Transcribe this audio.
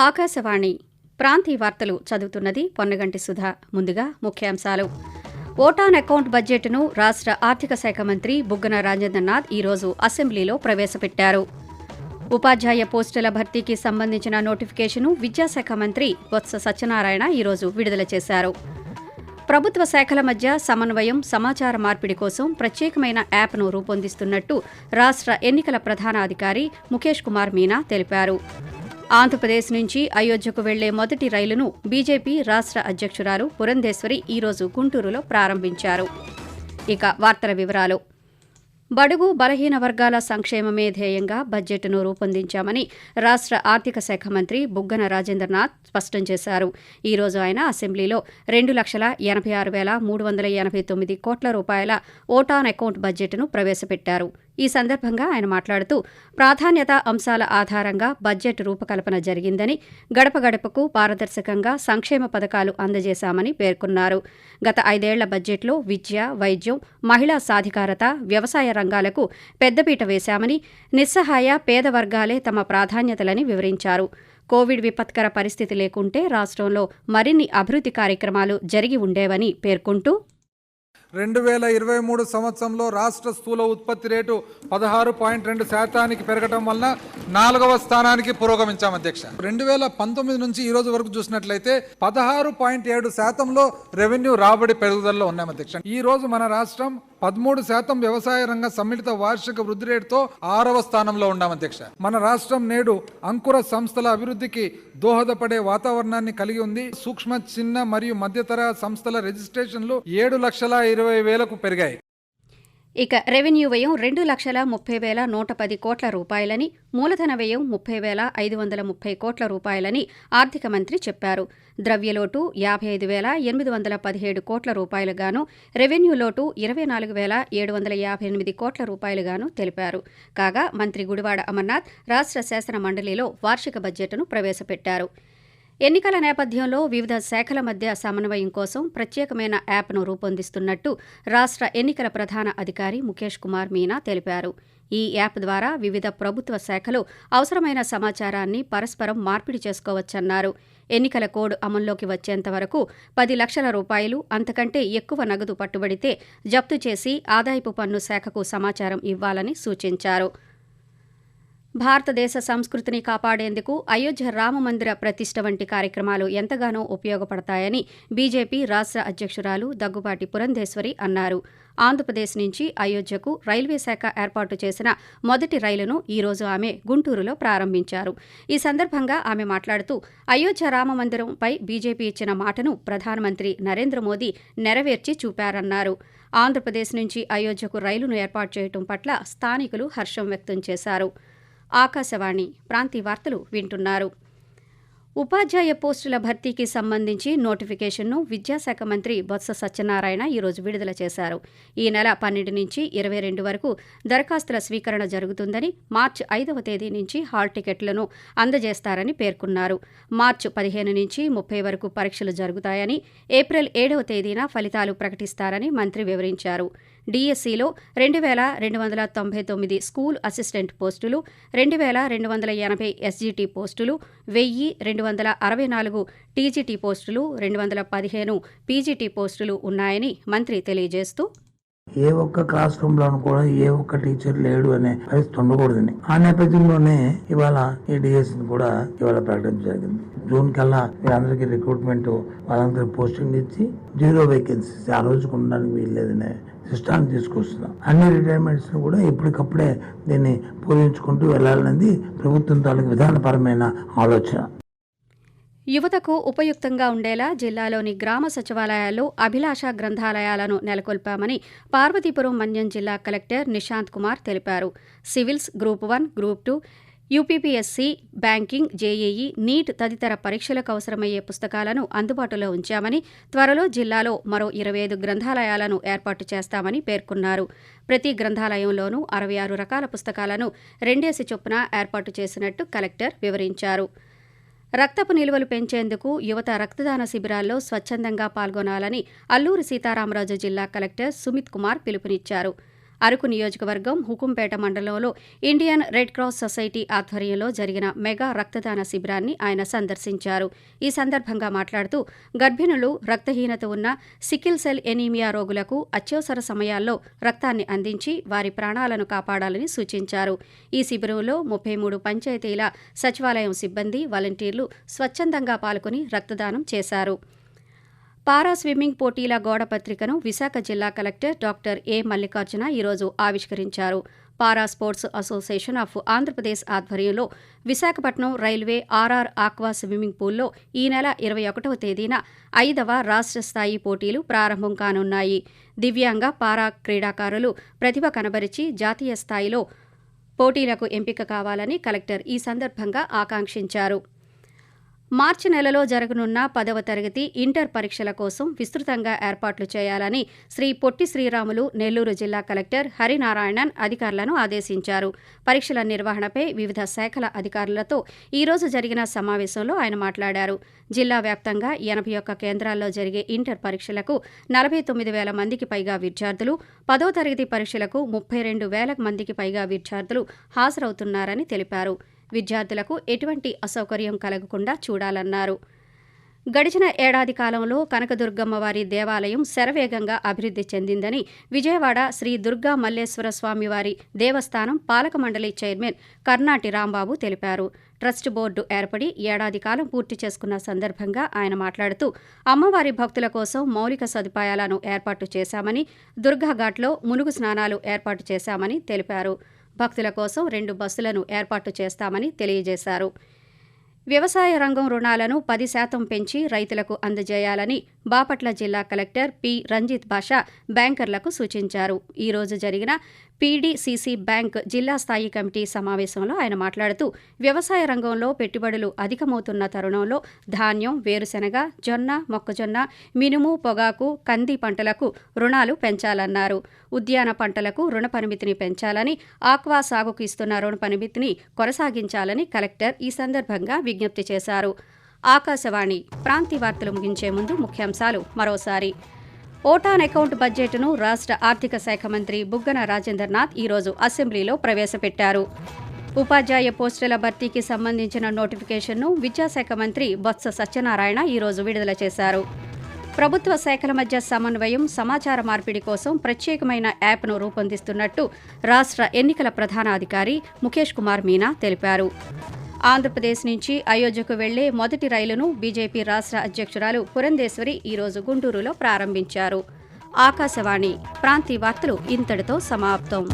ఆకాశవాణి ప్రాంతీయ వార్తలు చదువుతున్నది పొన్నగంటి సుధా. ముందుగా ముఖ్యాంశాలు. ఓటాన్ అకౌంట్ బడ్జెట్ను రాష్ట్ర ఆర్థిక శాఖ మంత్రి బుగ్గన రాజేంద్రనాథ్ ఈరోజు అసెంబ్లీలో ప్రవేశపెట్టారు. ఉపాధ్యాయ పోస్టుల భర్తీకి సంబంధించిన నోటిఫికేషన్ను విద్యాశాఖ మంత్రి బొత్స సత్యనారాయణ ఈరోజు విడుదల చేశారు. ప్రభుత్వ శాఖల మధ్య సమన్వయం, సమాచార మార్పిడి కోసం ప్రత్యేకమైన యాప్ను రూపొందిస్తున్నట్టు రాష్ట్ర ఎన్నికల ప్రధానాధికారి ముఖేష్ కుమార్ మీనా తెలిపారు. ఆంధ్రప్రదేశ్ నుంచి అయోధ్యకు వెళ్లే మొదటి రైలును బీజేపీ రాష్ట్ర అధ్యక్షురాలు పురంధేశ్వరి ఈరోజు గుంటూరులో ప్రారంభించారు. ఇక వార్తల వివరాలు. బడుగు బలహీన వర్గాల సంక్షేమమే ధ్యేయంగా బడ్జెట్ను రూపొందించామని రాష్ట్ర ఆర్థిక శాఖ మంత్రి బుగ్గన రాజేంద్రనాథ్ స్పష్టం చేశారు. ఈ రోజు ఆయన అసెంబ్లీలో 2,86,389 కోట్ల రూపాయల ఓటాన్ అకౌంట్ బడ్జెట్ను ప్రవేశపెట్టారు. ఈ సందర్భంగా ఆయన మాట్లాడుతూ ప్రాధాన్యత అంశాల ఆధారంగా బడ్జెట్ రూపకల్పన జరిగిందని, గడప గడపకు పారదర్శకంగా సంక్షేమ పథకాలు అందజేశామని పేర్కొన్నారు. గత 5 ఏళ్ల బడ్జెట్లో విద్య, వైద్యం, మహిళా సాధికారత, వ్యవసాయ రంగాలకు పెద్దపీట వేశామని, నిస్సహాయ పేద వర్గాలే తమ ప్రాధాన్యతలని వివరించారు. కోవిడ్ విపత్కర పరిస్థితి లేకుంటే రాష్ట్రంలో మరిన్ని అభివృద్ధి కార్యక్రమాలు జరిగి ఉండేవని పేర్కొంటూ 2023 సంవత్సరంలో రాష్ట్ర స్థూల ఉత్పత్తి రేటు 16.2% పెరగడం వలన 4వ స్థానానికి పురోగమించాం అధ్యక్ష. 2019 నుంచి ఈ రోజు వరకు చూసినట్లయితే 16.7% రెవెన్యూ రాబడి పెరుగుదలలో ఉన్నాం అధ్యక్ష. ఈ రోజు మన రాష్ట్రం 13% వ్యవసాయ రంగ సమ్మిళిత వార్షిక వృద్ధి రేటుతో 6వ స్థానంలో ఉన్నాం అధ్యక్ష. మన రాష్ట్రం నేడు అంకుర సంస్థల అభివృద్ధికి దోహదపడే వాతావరణాన్ని కలిగి ఉంది. సూక్ష్మ, చిన్న మరియు మధ్యతరహా సంస్థల రిజిస్ట్రేషన్లు 7,20,000కు పెరిగాయి. ఇక రెవెన్యూ వ్యయం 2,30,110 కోట్ల రూపాయలని, మూలధన వ్యయం 30,530 కోట్ల రూపాయలని ఆర్థిక మంత్రి చెప్పారు. ద్రవ్యలోటు 55,817 కోట్ల రూపాయలుగాను, రెవెన్యూ లోటు 24,758 కోట్ల రూపాయలుగాను తెలిపారు. కాగా మంత్రి గుడివాడ అమర్నాథ్ రాష్ట్ర శాసన మండలిలో వార్షిక బడ్జెట్ను ప్రవేశపెట్టారు. ఎన్నికల నేపథ్యంలో వివిధ శాఖల మధ్య సమన్వయం కోసం ప్రత్యేకమైన యాప్ను రూపొందిస్తున్నట్టు రాష్ట్ర ఎన్నికల ప్రధాన అధికారి ముఖేష్ కుమార్ మీనా తెలిపారు. ఈ యాప్ ద్వారా వివిధ ప్రభుత్వ శాఖలు అవసరమైన సమాచారాన్ని పరస్పరం మార్పిడి చేసుకోవచ్చన్నారు. ఎన్నికల కోడ్ అమల్లోకి వచ్చేంత వరకు 10 లక్షల రూపాయలు అంతకంటే ఎక్కువ నగదు పట్టుబడితే జప్తు చేసి ఆదాయపు పన్ను శాఖకు సమాచారం ఇవ్వాలని సూచించారు. భారతదేశ సంస్కృతిని కాపాడేందుకు అయోధ్య రామమందిర ప్రతిష్ఠ వంటి కార్యక్రమాలు ఎంతగానో ఉపయోగపడతాయని బీజేపీ రాష్ట్ర అధ్యక్షురాలు దగ్గుబాటి పురంధేశ్వరి అన్నారు. ఆంధ్రప్రదేశ్ నుంచి అయోధ్యకు రైల్వే శాఖ ఏర్పాటు చేసిన మొదటి రైలును ఈరోజు ఆమె గుంటూరులో ప్రారంభించారు. ఈ సందర్భంగా ఆమె మాట్లాడుతూ అయోధ్య రామమందిరంపై బీజేపీ ఇచ్చిన మాటను ప్రధానమంత్రి నరేంద్ర మోదీ నెరవేర్చి చూపారన్నారు. ఆంధ్రప్రదేశ్ నుంచి అయోధ్యకు రైలును ఏర్పాటు చేయడం పట్ల స్థానికులు హర్షం వ్యక్తం చేశారు. ఆకాశవాణి ప్రాంతీయ వార్తలు వింటున్నారు. ఉపాధ్యాయ పోస్టుల భర్తీకి సంబంధించి నోటిఫికేషన్ను విద్యాశాఖ మంత్రి బొత్స సత్యనారాయణ ఈరోజు విడుదల చేశారు. ఈ నెల 12 నుంచి 22 వరకు దరఖాస్తుల స్వీకరణ జరుగుతుందని, మార్చి 5వ తేదీ నుంచి హాల్ టికెట్లను అందజేస్తారని పేర్కొన్నారు. మార్చి 15 నుంచి 30 వరకు పరీక్షలు జరుగుతాయని, ఏప్రిల్ 7వ తేదీన ఫలితాలు ప్రకటిస్తారని మంత్రి వివరించారు. డిఎస్సిలో 2,299 స్కూల్ అసిస్టెంట్ పోస్టులు, 2,280 ఎస్జీటీ పోస్టులు, 1,264 టీజీటీ పోస్టులు, 215 పీజీటీ పోస్టులు ఉన్నాయని మంత్రి తెలియజేస్తూ ఏ ఒక్క క్లాస్ రూమ్ లోను కూడా ఏ ఒక్క టీచర్ లేడు అనే పరిస్థితి ఉండకూడదని ఆ నేపథ్యంలోనే ఇవాళ ఈ డిఎస్సిని కూడా ఇవాళ ప్రకటించడం జరిగింది. జూన్ కల్లా మీరందరికీ రిక్రూట్మెంట్ వాళ్ళందరికీ పోస్టింగ్ ఇచ్చి 0 వేకెన్సీస్ ఆ రోజుకు ఉండడానికి వీల్లేదనే సిస్టాన్ని తీసుకొస్తున్నాం. అన్ని రిటైర్మెంట్స్ కూడా ఇప్పటికప్పుడే దీన్ని పూరించుకుంటూ వెళ్లాలనేది ప్రభుత్వం తాలూకు విధానపరమైన ఆలోచన. యువతకు ఉపయుక్తంగా ఉండేలా జిల్లాలోని గ్రామ సచివాలయాల్లో అభిలాష గ్రంథాలయాలను నెలకొల్పామని పార్వతీపురం మన్యం జిల్లా కలెక్టర్ నిశాంత్ కుమార్ తెలిపారు. Civils, group 1, group 2, UPPSC, banking, JEE, NEET తదితర పరీక్షలకు అవసరమయ్యే పుస్తకాలను అందుబాటులో ఉంచామని, త్వరలో జిల్లాలో మరో 25 గ్రంథాలయాలను ఏర్పాటు చేస్తామని పేర్కొన్నారు. ప్రతి గ్రంథాలయంలోనూ 66 రకాల పుస్తకాలను 2 చొప్పున ఏర్పాటు చేసినట్టు కలెక్టర్ వివరించారు. రక్తపు నిల్వలు పెంచేందుకు యువత రక్తదాన శిబిరాల్లో స్వచ్ఛందంగా పాల్గొనాలని అల్లూరి సీతారామరాజు జిల్లా కలెక్టర్ సుమిత్ కుమార్ పిలుపునిచ్చారు. అరకు నియోజకవర్గం హుకుంపేట మండలంలో ఇండియన్ రెడ్ క్రాస్ సొసైటీ ఆధ్వర్యంలో జరిగిన మెగా రక్తదాన శిబిరాన్ని ఆయన సందర్శించారు. ఈ సందర్భంగా మాట్లాడుతూ గర్భిణులు, రక్తహీనత ఉన్న సికిల్ సెల్ ఎనీమియా రోగులకు అత్యవసర సమయాల్లో రక్తాన్ని అందించి వారి ప్రాణాలను కాపాడాలని సూచించారు. ఈ శిబిరంలో 33 పంచాయతీల సచివాలయం సిబ్బంది, వాలంటీర్లు స్వచ్ఛందంగా పాల్గొని రక్తదానం చేశారు. పారా స్విమ్మింగ్ పోటీల గోడపత్రికను విశాఖ జిల్లా కలెక్టర్ డాక్టర్ ఏ మల్లికార్జున ఈరోజు ఆవిష్కరించారు. Para sports association of Andhra Pradesh ఆధ్వర్యంలో Visakhapatnam railway RR aqua swimming పూల్లో ఈ నెల 21వ తేదీన 5వ రాష్ట్ర స్థాయి పోటీలు ప్రారంభం కానున్నాయి. దివ్యాంగ పారా క్రీడాకారులు ప్రతిభ కనబరిచి జాతీయ స్థాయిలో పోటీలకు ఎంపిక కావాలని కలెక్టర్ ఈ సందర్భంగా ఆకాంక్షించారు. మార్చి నెలలో జరగనున్న 10వ తరగతి ఇంటర్ పరీక్షల కోసం విస్తృతంగా ఏర్పాట్లు చేయాలని శ్రీ పొట్టి శ్రీరాములు నెల్లూరు జిల్లా కలెక్టర్ హరినారాయణన్ అధికారులను ఆదేశించారు. పరీక్షల నిర్వహణపై వివిధ శాఖల అధికారులతో ఈరోజు జరిగిన సమావేశంలో ఆయన మాట్లాడారు. జిల్లా వ్యాప్తంగా 81 కేంద్రాల్లో జరిగే ఇంటర్ పరీక్షలకు 49,000 మందికి పైగా విద్యార్థులు, 10వ తరగతి పరీక్షలకు 32,000 మందికి పైగా విద్యార్థులు హాజరవుతున్నారని తెలిపారు. విద్యార్థులకు ఎటువంటి అసౌకర్యం కలగకుండా చూడాలన్నారు. గడిచిన ఏడాది కాలంలో కనకదుర్గమ్మవారి దేవాలయం శరవేగంగా అభివృద్ధి చెందిందని విజయవాడ శ్రీ దుర్గా మల్లేశ్వర స్వామివారి దేవస్థానం పాలక మండలి చైర్మన్ కర్నాటి రాంబాబు తెలిపారు. ట్రస్ట్ బోర్డు ఏర్పడి ఏడాది కాలం పూర్తి చేసుకున్న సందర్భంగా ఆయన మాట్లాడుతూ అమ్మవారి భక్తుల కోసం మౌలిక సదుపాయాలను ఏర్పాటు చేశామని, దుర్గాఘాట్లో మునుగు స్నానాలు ఏర్పాటు చేశామని తెలిపారు. భక్తుల కోసం 2 బస్సులను ఏర్పాటు చేస్తామని తెలియజేశారు. వ్యవసాయ రంగం రుణాలను 10% పెంచి రైతులకు అందజేయాలని బాపట్ల జిల్లా కలెక్టర్ పి. రంజిత్ బాషా బ్యాంకర్లకు సూచించారు. ఈ రోజు జరిగిన పీడీసీసీ బ్యాంక్ జిల్లా స్థాయి కమిటీ సమావేశంలో ఆయన మాట్లాడుతూ వ్యవసాయ రంగంలో పెట్టుబడులు అధికమవుతున్న తరుణంలో ధాన్యం, వేరుశెనగ, జొన్న, మొక్కజొన్న, మినుము, పొగాకు, కంది పంటలకు రుణాలు పెంచాలన్నారు. ఉద్యాన పంటలకు రుణ పరిమితిని పెంచాలని, ఆక్వా సాగుకు ఇస్తున్న రుణ పరిమితిని కొనసాగించాలని కలెక్టర్ ఈ సందర్భంగా విజ్ఞప్తి చేశారు. ఆకాశవాణి ప్రాంతీయ వార్తలు ముగించే ముందు ముఖ్యాంశాలు మరోసారి. ఓటాన్ అకౌంట్ బడ్జెట్ను రాష్ట్ర ఆర్థిక శాఖ మంత్రి బుగ్గన రాజేంద్రనాథ్ ఈరోజు అసెంబ్లీలో ప్రవేశపెట్టారు. ఉపాధ్యాయ పోస్టుల భర్తీకి సంబంధించిన నోటిఫికేషన్ను విద్యాశాఖ మంత్రి బొత్స సత్యనారాయణ ఈరోజు విడుదల చేశారు. ప్రభుత్వ శాఖల మధ్య సమన్వయం, సమాచార మార్పిడి కోసం ప్రత్యేకమైన యాప్ను రూపొందిస్తున్నట్టు రాష్ట్ర ఎన్నికల ప్రధానాధికారి ముఖేష్ కుమార్ మీనా తెలిపారు. ఆంధ్రప్రదేశ్ నుంచి అయోధ్యకు వెళ్లే మొదటి రైలును బీజేపీ రాష్ట్ర అధ్యక్షురాలు పురంధేశ్వరి ఈరోజు గుంటూరులో ప్రారంభించారు. ఆకాశవాణి ప్రాంతీయ వార్తలు ఇంతటితో సమాప్తం.